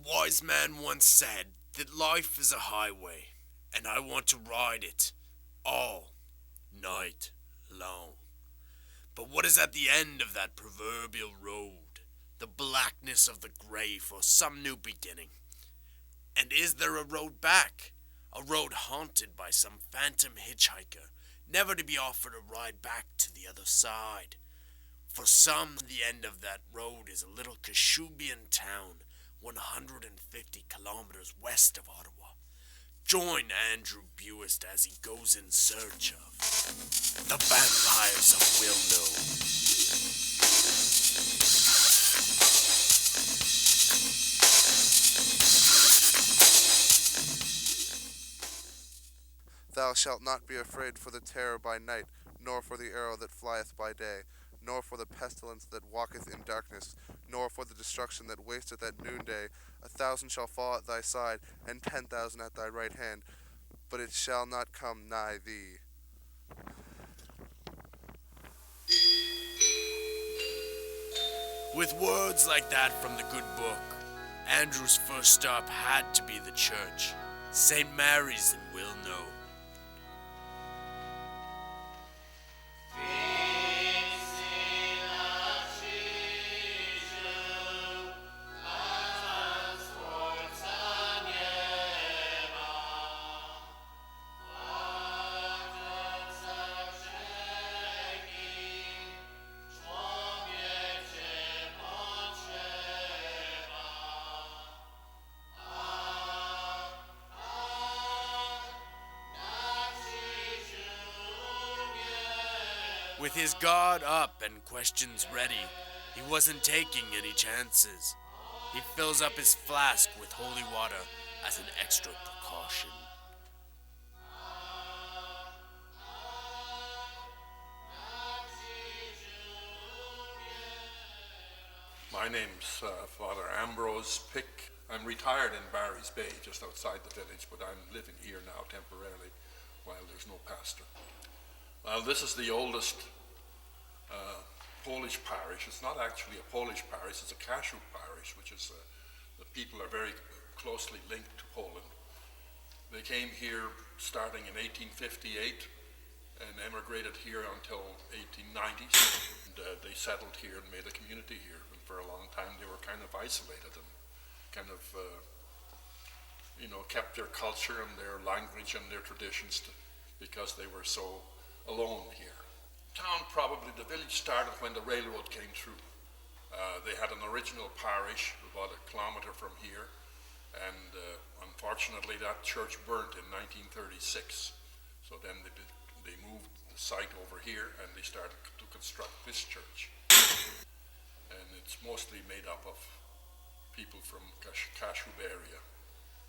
wise man once said that life is a highway, and I want to ride it all night long. But what is at the end of that proverbial road? The blackness of the grave or some new beginning? And is there a road back? A road haunted by some phantom hitchhiker, never to be offered a ride back to the other side? For some, the end of that road is a little Kashubian town, 150 kilometers west of Ottawa. Join Andrew Buist as he goes in search of the Vampires of Wilno. Thou shalt not be afraid for the terror by night, nor for the arrow that flieth by day, nor for the pestilence that walketh in darkness, nor for the destruction that wasteth at noonday. 1,000 shall fall at thy side, and 10,000 at thy right hand, but it shall not come nigh thee. With words like that from the good book, Andrew's first stop had to be the church, St. Mary's in Wilno. With his guard up and questions ready, he wasn't taking any chances. He fills up his flask with holy water as an extra precaution. My name's Father Ambrose Pick. I'm retired in Barry's Bay, just outside the village, but I'm living here now temporarily while there's no pastor. Well, this is the oldest Polish parish. It's not actually a Polish parish, it's a Kashub parish, which is, the people are very closely linked to Poland. They came here starting in 1858 and emigrated here until 1890s. And, they settled here and made a community here. And for a long time they were kind of isolated and kind of, kept their culture and their language and their traditions because they were so alone here. The village started when the railroad came through. They had an original parish about a kilometer from here, and unfortunately that church burnt in 1936. So then they moved the site over here and they started to construct this church. And it's mostly made up of people from Kashub area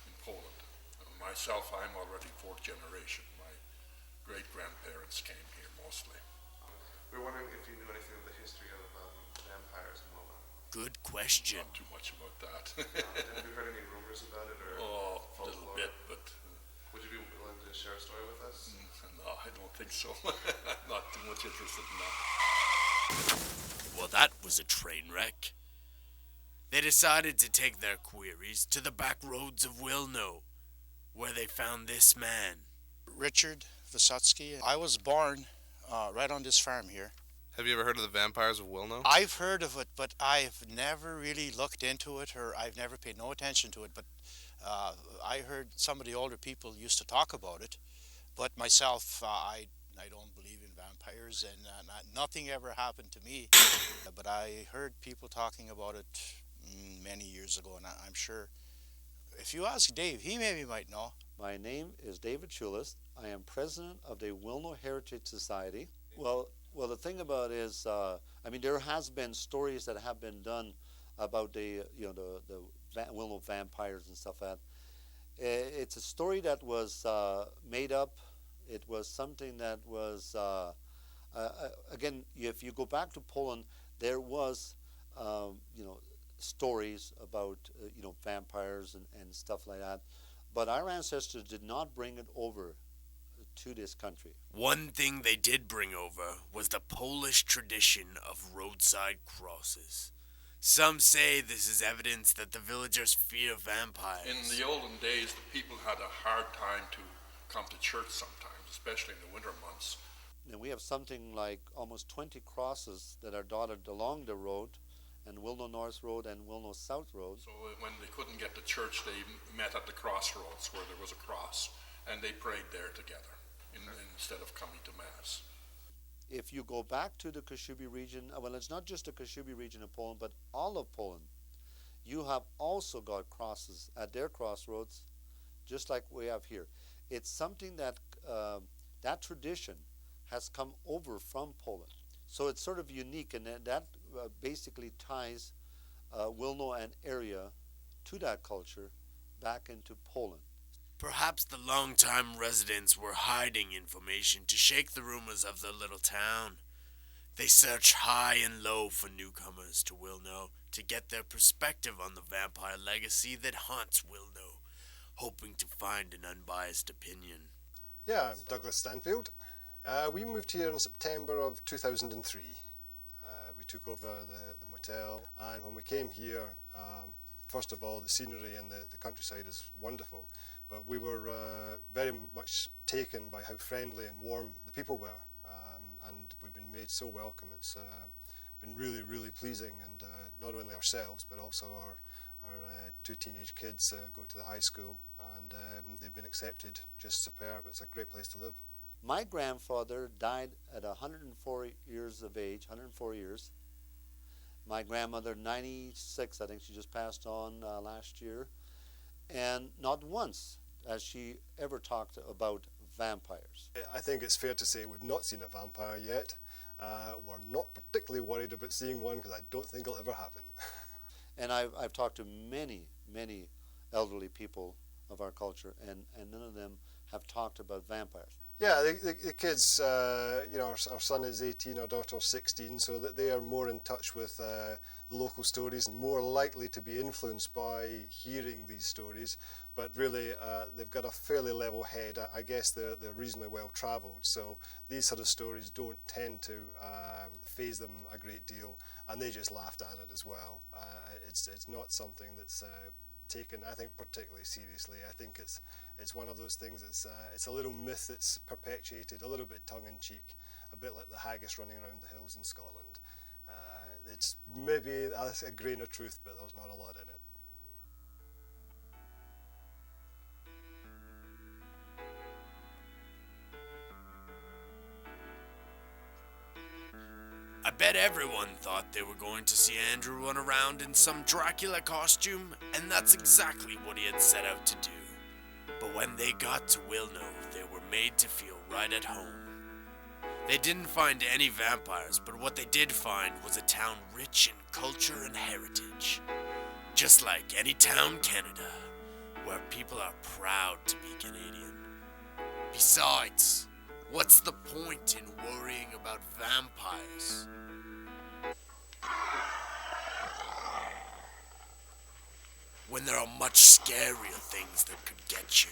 in Poland. And myself, I'm already fourth generation. My great-grandparents came here mostly. We were wondering if you knew anything of the history of vampires in Wilno. Good question. Not too much about that. Have you heard any rumors about it? Or a little bit, but... Would you be willing to share a story with us? No, I don't think so. I'm not too much interested in that. Well, that was a train wreck. They decided to take their queries to the back roads of Wilno, where they found this man. Richard Vysotsky. I was born right on this farm here. Have you ever heard of the Vampires of Wilno? I've heard of it, but I've never really looked into it, or I've never paid no attention to it. But I heard some of the older people used to talk about it. But myself, I don't believe in vampires, and nothing ever happened to me. But I heard people talking about it many years ago, and I'm sure if you ask Dave, he maybe might know. My name is David Chulis. I am president of the Wilno Heritage Society. Well, the thing about it is, there has been stories that have been done about the Wilno vampires and stuff like that. It's a story that was made up. It was something that was, again, if you go back to Poland, there was, stories about, vampires and stuff like that. But our ancestors did not bring it over to this country. One thing they did bring over was the Polish tradition of roadside crosses. Some say this is evidence that the villagers fear vampires. In the olden days, the people had a hard time to come to church sometimes, especially in the winter months. And we have something like almost 20 crosses that are dotted along the road, and Wilno North Road and Wilno South Road. So when they couldn't get to church, they met at the crossroads where there was a cross, and they prayed there together instead of coming to Mass. If you go back to the Kashubi region, well, it's not just the Kashubi region of Poland, but all of Poland, you have also got crosses at their crossroads, just like we have here. It's something that that tradition has come over from Poland. So it's sort of unique, and that basically ties Wilno and area to that culture back into Poland. Perhaps the long-time residents were hiding information to shake the rumors of their little town. They search high and low for newcomers to Wilno to get their perspective on the vampire legacy that haunts Wilno, hoping to find an unbiased opinion. Yeah, I'm Douglas Stanfield. We moved here in September of 2003. We took over the motel, and when we came here, first of all, the scenery and the countryside is wonderful, but we were very much taken by how friendly and warm the people were, and we've been made so welcome. It's been really, really pleasing, and not only ourselves, but also our two teenage kids go to the high school, and they've been accepted just superb. It's a great place to live. My grandfather died at 104 years of age, 104 years. My grandmother, 96, I think she just passed on last year. And not once has she ever talked about vampires. I think it's fair to say we've not seen a vampire yet. We're not particularly worried about seeing one because I don't think it'll ever happen. And I've talked to many, many elderly people of our culture, and none of them have talked about vampires. Yeah, the kids, our son is 18, our daughter's 16, so that they are more in touch with the local stories and more likely to be influenced by hearing these stories. But really, they've got a fairly level head. I guess they're reasonably well travelled, so these sort of stories don't tend to faze them a great deal, and they just laughed at it as well. It's not something that's taken, I think, particularly seriously. I think it's one of those things. It's a little myth that's perpetuated, a little bit tongue-in-cheek, a bit like the haggis running around the hills in Scotland. It's maybe a grain of truth, but there's not a lot in it. I bet everyone thought they were going to see Andrew run around in some Dracula costume, and that's exactly what he had set out to do. But when they got to Wilno, they were made to feel right at home. They didn't find any vampires, but what they did find was a town rich in culture and heritage. Just like any town in Canada, where people are proud to be Canadian. Besides, what's the point in worrying about vampires? When there are much scarier things that could get you.